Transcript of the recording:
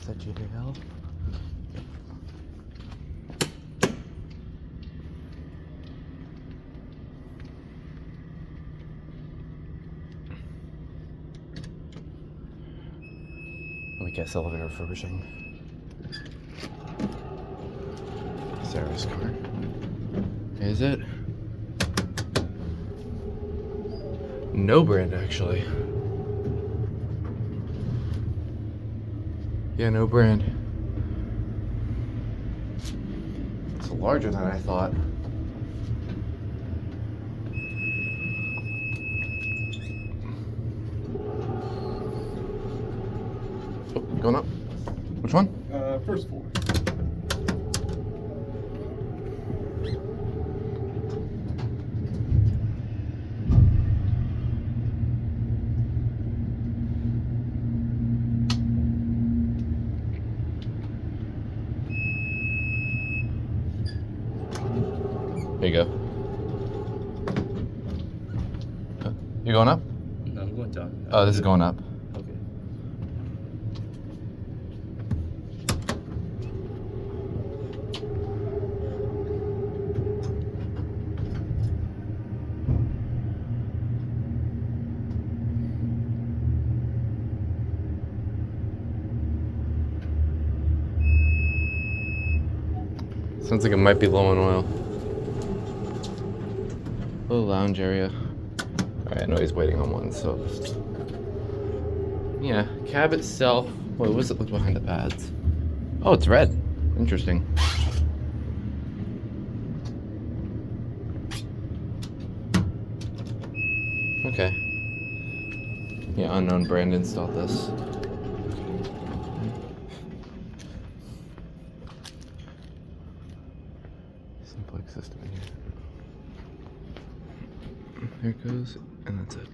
that JDL? Yep. We guess elevator refurbishing. Sarah's car. Is it? No brand, actually. Yeah, no brand. It's larger than I thought. Oh, going up? Which one? First floor. Here you go. You going up? No, I'm going down. Oh, this is going up. Okay. Sounds like it might be low on oil. Little lounge area. Alright, I know he's waiting on one, so just... Yeah, cab itself. What does it look behind the pads? Oh, it's red. Interesting. Okay. Yeah, unknown brand installed this. Simplex system in here. There it goes, and that's it.